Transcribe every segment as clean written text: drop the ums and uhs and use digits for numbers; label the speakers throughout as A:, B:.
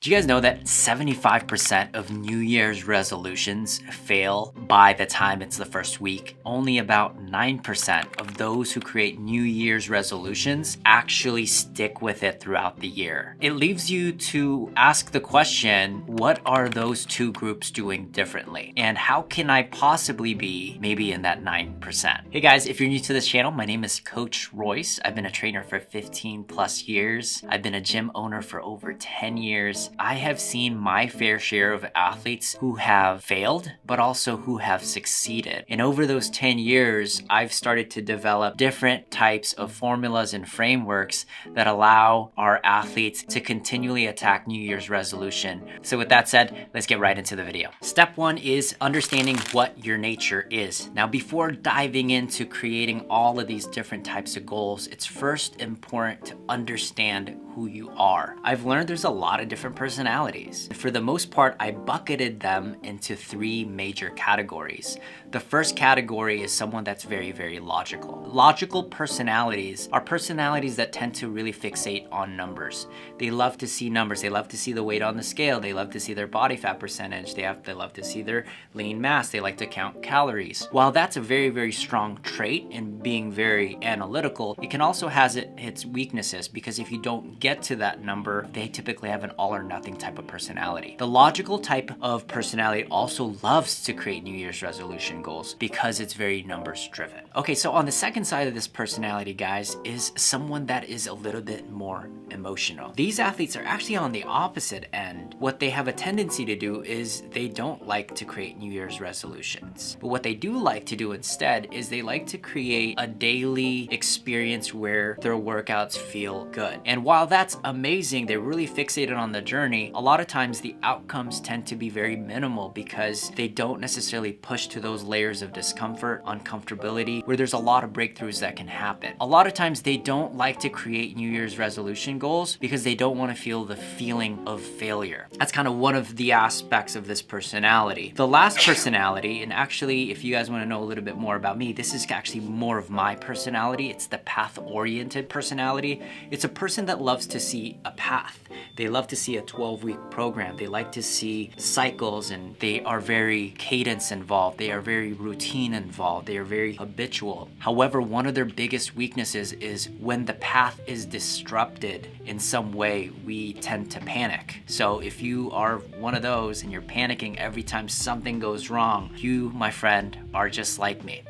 A: Do you guys know that 75% of New Year's resolutions fail by the time it's the first week? Only about 9% of those who create New Year's resolutions actually stick with it throughout the year. It leaves you to ask the question, what are those two groups doing differently? And how can I possibly be maybe in that 9%? Hey guys, if you're new to this channel, my name is Coach Royce. I've been a trainer for 15 plus years. I've been a gym owner for over 10 years. I have seen my fair share of athletes who have failed, but also who have succeeded. And over those 10 years, I've started to develop different types of formulas and frameworks that allow our athletes to continually attack New Year's resolution. So with that said, let's get right into the video. Step one is understanding what your nature is. Now, before diving into creating all of these different types of goals, it's first important to understand who you are. I've learned there's a lot of different personalities. For the most part, I bucketed them into three major categories. The first category is someone that's very, very logical. Logical personalities are personalities that tend to really fixate on numbers. They love to see numbers. They love to see the weight on the scale. They love to see their body fat percentage. They love to see their lean mass. They like to count calories. While that's a very, very strong trait in being very analytical, it can also has its weaknesses, because if you don't get to that number, they typically have an all or nothing type of personality. The logical type of personality also loves to create New Year's resolution goals because it's very numbers driven. Okay, so on the second side of this personality, guys, is someone that is a little bit more emotional. These athletes are actually on the opposite end. What they have a tendency to do is they don't like to create New Year's resolutions. But what they do like to do instead is they like to create a daily experience where their workouts feel good. And while that's amazing, they're really fixated on the journey, a lot of times the outcomes tend to be very minimal because they don't necessarily push to those layers of discomfort, uncomfortability, where there's a lot of breakthroughs that can happen. A lot of times they don't like to create New Year's resolution goals because they don't want to feel the feeling of failure. That's kind of one of the aspects of this personality. The last personality, and actually if you guys want to know a little bit more about me, this is actually more of my personality. It's the path-oriented personality. It's a person that loves to see a path. They love to see a 12-week program. They like to see cycles, and they are very cadence involved. They are very routine involved. They are very habitual. However, one of their biggest weaknesses is when the path is disrupted in some way, we tend to panic. So if you are one of those and you're panicking every time something goes wrong, you, my friend, are just like me.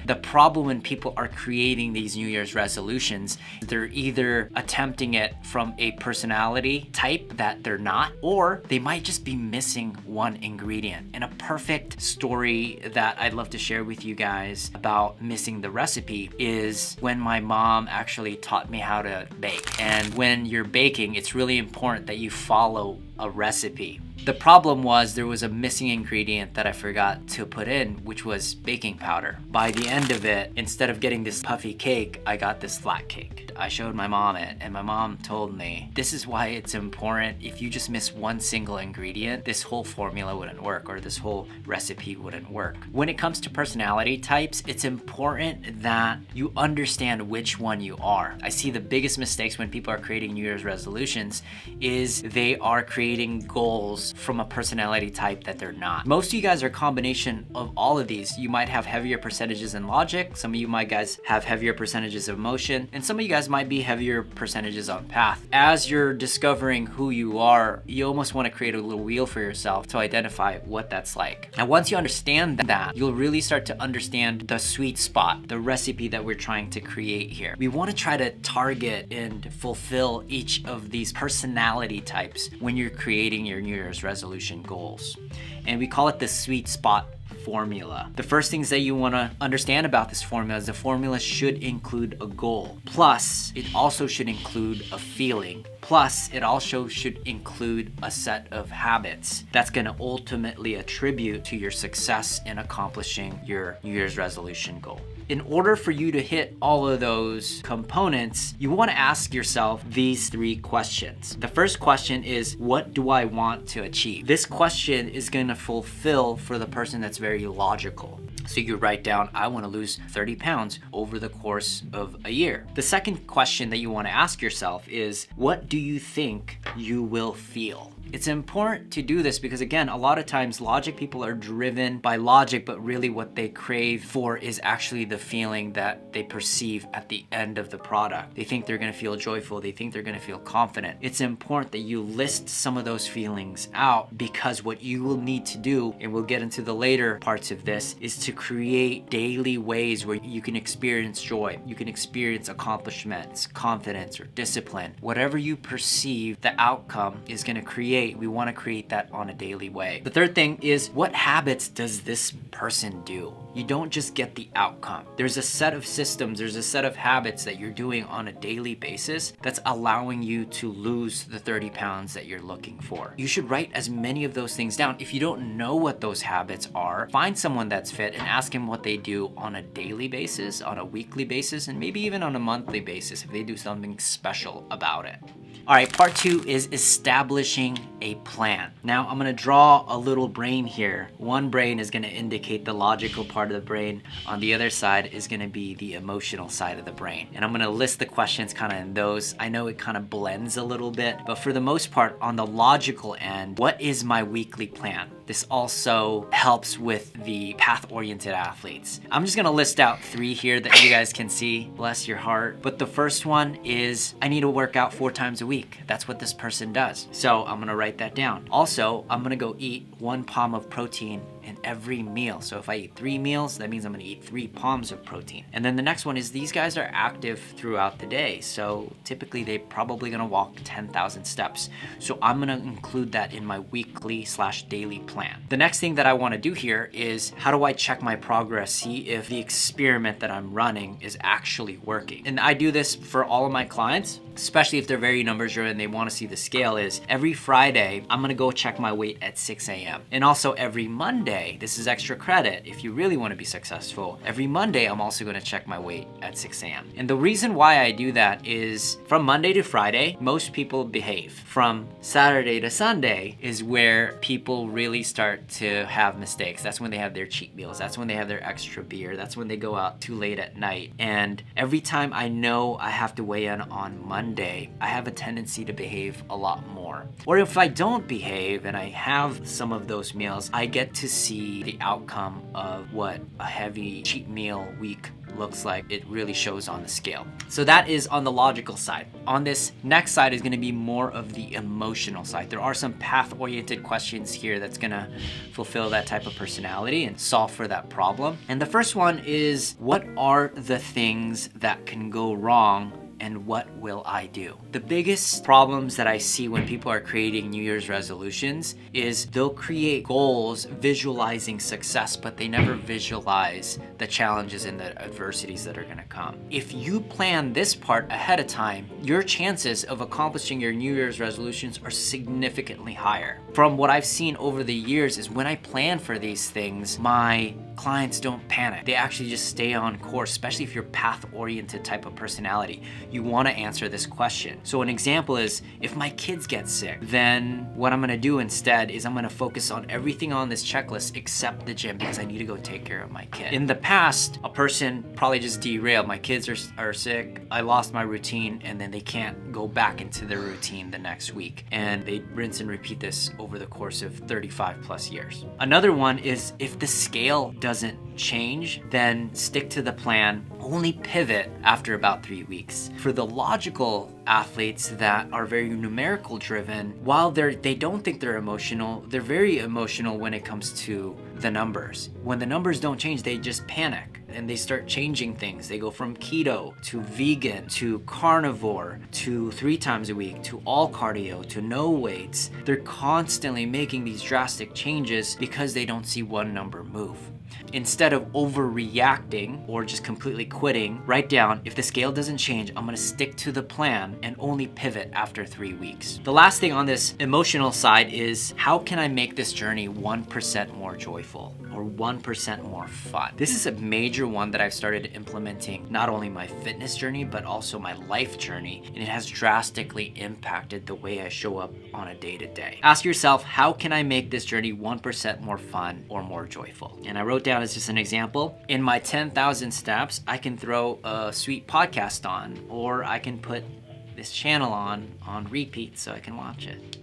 A: The problem when people are creating these New Year's resolutions, they're either attempting it from a personality type that they're not, or they might just be missing one ingredient. And a perfect story that I'd love to share with you guys about missing the recipe is when my mom actually taught me how to bake. And when you're baking, it's really important that you follow a recipe. The problem was there was a missing ingredient that I forgot to put in, which was baking powder. By the end of it, instead of getting this puffy cake, I got this flat cake. I showed my mom it, and my mom told me, this is why it's important. If you just miss one single ingredient, this whole formula wouldn't work, or this whole recipe wouldn't work. When it comes to personality types, it's important that you understand which one you are. I see the biggest mistakes when people are creating New Year's resolutions is they are creating goals from a personality type that they're not. Most of you guys are a combination of all of these. You might have heavier percentages in logic. Some of you might guys have heavier percentages of emotion, and some of you guys might be heavier percentages on path. As you're discovering who you are, you almost want to create a little wheel for yourself to identify what that's like. And once you understand that, you'll really start to understand the sweet spot, the recipe that we're trying to create here. We want to try to target and fulfill each of these personality types when you're creating your New Year's resolution goals. And we call it the sweet spot formula. The first things that you want to understand about this formula is the formula should include a goal. Plus, it also should include a feeling. Plus, it also should include a set of habits that's going to ultimately attribute to your success in accomplishing your New Year's resolution goal. In order for you to hit all of those components, you want to ask yourself these three questions. The first question is, what do I want to achieve? This question is going to fulfill for the person that's very logical. So you write down, I want to lose 30 pounds over the course of a year. The second question that you want to ask yourself is, what do you think you will feel? It's important to do this because, again, a lot of times logic people are driven by logic, but really what they crave for is actually the feeling that they perceive at the end of the product. They think they're going to feel joyful. They think they're going to feel confident. It's important that you list some of those feelings out, because what you will need to do, and we'll get into the later parts of this, is to create daily ways where you can experience joy. You can experience accomplishments, confidence, or discipline. Whatever you perceive the outcome is going to create, we want to create that on a daily way. The third thing is, what habits does this person do? You don't just get the outcome. There's a set of systems, there's a set of habits that you're doing on a daily basis that's allowing you to lose the 30 pounds that you're looking for. You should write as many of those things down. If you don't know what those habits are, find someone that's fit and ask him what they do on a daily basis, on a weekly basis, and maybe even on a monthly basis if they do something special about it. All right, part 2 is establishing a plan. Now I'm gonna draw a little brain here. One brain is gonna indicate the logical part of the brain. On the other side is gonna be the emotional side of the brain. And I'm gonna list the questions kind of in those. I know it kind of blends a little bit, but for the most part, on the logical end, what is my weekly plan? This also helps with the path-oriented athletes. I'm just gonna list out 3 here that you guys can see, bless your heart. But the first one is, I need to work out 4 times a week. That's what this person does. So I'm gonna write that down. Also, I'm gonna go eat 1 palm of protein in every meal. So if I eat 3 meals, that means I'm gonna eat 3 palms of protein. And then the next one is, these guys are active throughout the day. So typically they're probably gonna walk 10,000 steps. So I'm gonna include that in my weekly/daily plan. The next thing that I wanna do here is, how do I check my progress, see if the experiment that I'm running is actually working? And I do this for all of my clients, especially if they're very numbers driven, they wanna see the scale. Is every Friday, I'm gonna go check my weight at 6 a.m. And also every Monday, this is extra credit if you really want to be successful. Every Monday, I'm also going to check my weight at 6 a.m. And the reason why I do that is, from Monday to Friday, most people behave. From Saturday to Sunday is where people really start to have mistakes. That's when they have their cheat meals. That's when they have their extra beer. That's when they go out too late at night. And every time I know I have to weigh in on Monday, I have a tendency to behave a lot more. Or if I don't behave and I have some of those meals, I get to see the outcome of what a heavy cheat meal week looks like. It really shows on the scale. So that is on the logical side. On this next side is going to be more of the emotional side. There are some path-oriented questions here that's going to fulfill that type of personality and solve for that problem. And the first one is, what are the things that can go wrong and what will I do? The biggest problems that I see when people are creating New Year's resolutions is they'll create goals visualizing success, but they never visualize the challenges and the adversities that are gonna come. If you plan this part ahead of time, your chances of accomplishing your New Year's resolutions are significantly higher. From what I've seen over the years is, when I plan for these things, my clients don't panic. They actually just stay on course, especially if you're path-oriented type of personality. You want to answer this question. So an example is, if my kids get sick, then what I'm going to do instead is I'm going to focus on everything on this checklist except the gym, because I need to go take care of my kid. In the past, a person probably just derailed. My kids are sick, I lost my routine, and then they can't go back into their routine the next week. And they rinse and repeat this over the course of 35 plus years. Another one is, if the scale doesn't change, then stick to the plan. Only pivot after about 3 weeks. For the logical athletes that are very numerical driven, while they don't think they're emotional, they're very emotional when it comes to the numbers. When the numbers don't change, they just panic and they start changing things. They go from keto to vegan to carnivore to 3 times a week to all cardio to no weights. They're constantly making these drastic changes because they don't see one number move. Instead of overreacting or just completely quitting, write down, if the scale doesn't change, I'm gonna stick to the plan and only pivot after 3 weeks. The last thing on this emotional side is, how can I make this journey 1% more joyful or 1% more fun? This is a major one that I've started implementing, not only my fitness journey, but also my life journey, and it has drastically impacted the way I show up on a day-to-day. Ask yourself, how can I make this journey 1% more fun or more joyful? And I wrote wrote down as just an example. In my 10,000 steps, I can throw a sweet podcast on, or I can put this channel on repeat so I can watch it.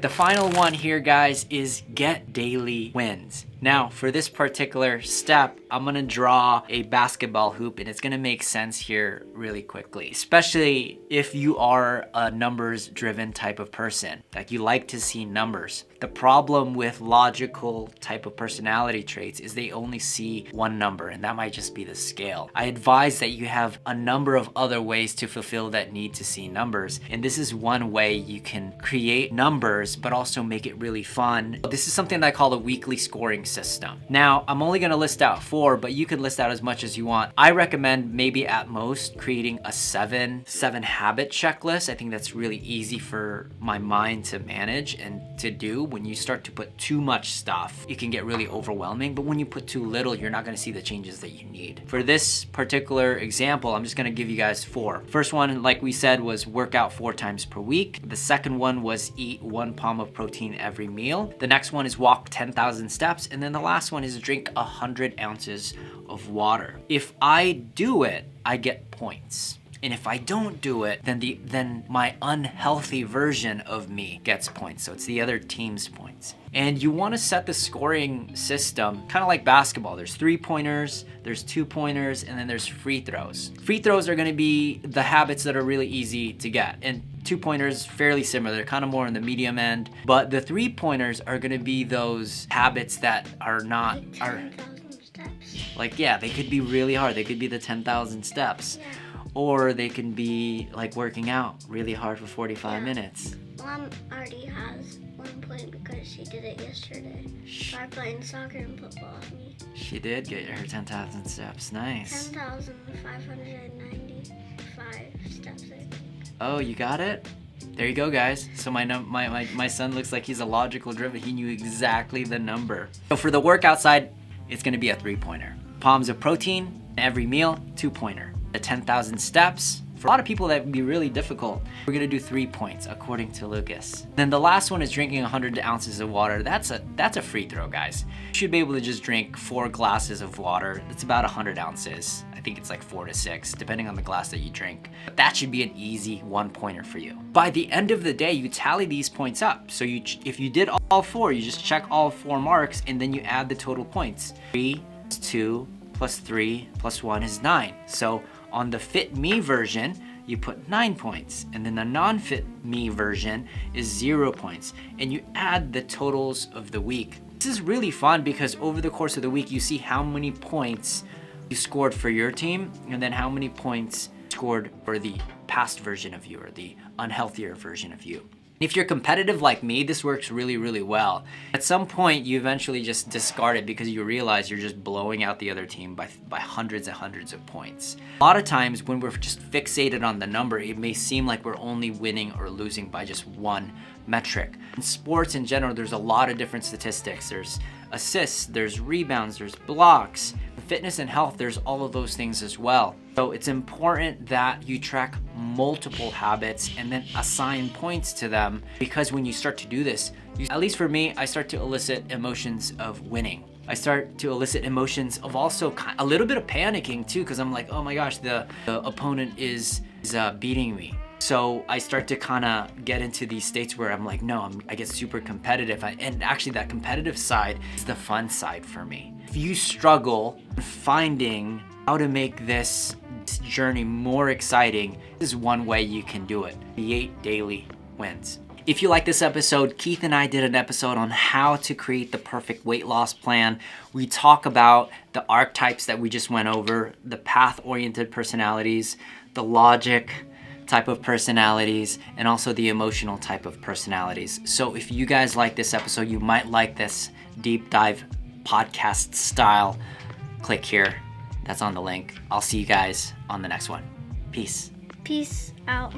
A: The final one here, guys, is get daily wins. Now, for this particular step, I'm gonna draw a basketball hoop, and it's gonna make sense here really quickly, especially if you are a numbers-driven type of person. Like, you like to see numbers. The problem with logical type of personality traits is they only see one number, and that might just be the scale. I advise that you have a number of other ways to fulfill that need to see numbers, and this is one way you can create numbers but also make it really fun. This is something that I call a weekly scoring system. Now, I'm only gonna list out 4, but you can list out as much as you want. I recommend maybe at most creating a seven habit checklist. I think that's really easy for my mind to manage and to do. When you start to put too much stuff, it can get really overwhelming, but when you put too little, you're not gonna see the changes that you need. For this particular example, I'm just gonna give you guys 4. First one, like we said, was work out 4 times per week. The second one was eat 1 palm of protein every meal. The next one is walk 10,000 steps. And then the last one is drink 100 ounces of water. If I do it, I get points. And if I don't do it, then my unhealthy version of me gets points. So it's the other team's points. And you want to set the scoring system kind of like basketball. There's 3-pointers, there's 2-pointers, and then there's free throws. Free throws are going to be the habits that are really easy to get. And 2-pointers, fairly similar. They're kind of more on the medium end. But the 3-pointers are going to be those habits that are not... Like, yeah, they could be really hard. They could be the 10,000 steps.
B: Yeah.
A: Or they can be like working out really hard for 45 minutes.
B: Mom already has 1 point because she did it yesterday. By playing soccer and football with me.
A: She did get her 10,000 steps. Nice.
B: 10,595 steps, I think.
A: Oh, you got it? There you go, guys. So my son looks like he's a logical driven. He knew exactly the number. So for the workout side, it's gonna be a 3-pointer. Palms of protein every meal, 2-pointer. The 10,000 steps, for a lot of people that would be really difficult. We're gonna do 3 points according to Lucas. Then the last one is drinking 100 ounces of water. That's a free throw, guys. You should be able to just drink 4 glasses of water. That's about 100 ounces. I think it's like 4 to 6, depending on the glass that you drink. But that should be an easy 1-pointer for you. By the end of the day, you tally these points up. So if you did all 4, you just check all 4 marks, and then you add the total points. 3 plus 2 plus 3 plus 1 is 9. So on the Fit Me version, you put 9 points, and then the non-Fit Me version is 0 points, and you add the totals of the week. This is really fun because over the course of the week, you see how many points you scored for your team, and then how many points scored for the past version of you, or the unhealthier version of you. If you're competitive like me, this works really, really well. At some point, you eventually just discard it because you realize you're just blowing out the other team by hundreds and hundreds of points. A lot of times when we're just fixated on the number, it may seem like we're only winning or losing by just one metric. In sports in general, there's a lot of different statistics. There's assists, there's rebounds, there's blocks. In fitness and health, there's all of those things as well. So it's important that you track multiple habits and then assign points to them, because when you start to do this, at least for me, I start to elicit emotions of winning. I start to elicit emotions of also a little bit of panicking too, because I'm like, oh my gosh, the opponent is beating me. So I start to kind of get into these states where I'm like, no, I get super competitive. And actually that competitive side is the fun side for me. If you struggle finding how to make this journey more exciting, this is one way you can do it. Create daily wins. If you like this episode, Keith and I did an episode on how to create the perfect weight loss plan. We talk about the archetypes that we just went over, the path-oriented personalities, the logic type of personalities, and also the emotional type of personalities. So if you guys like this episode, you might like this deep dive podcast style, click here. That's on the link. I'll see you guys on the next one. Peace.
B: Peace out.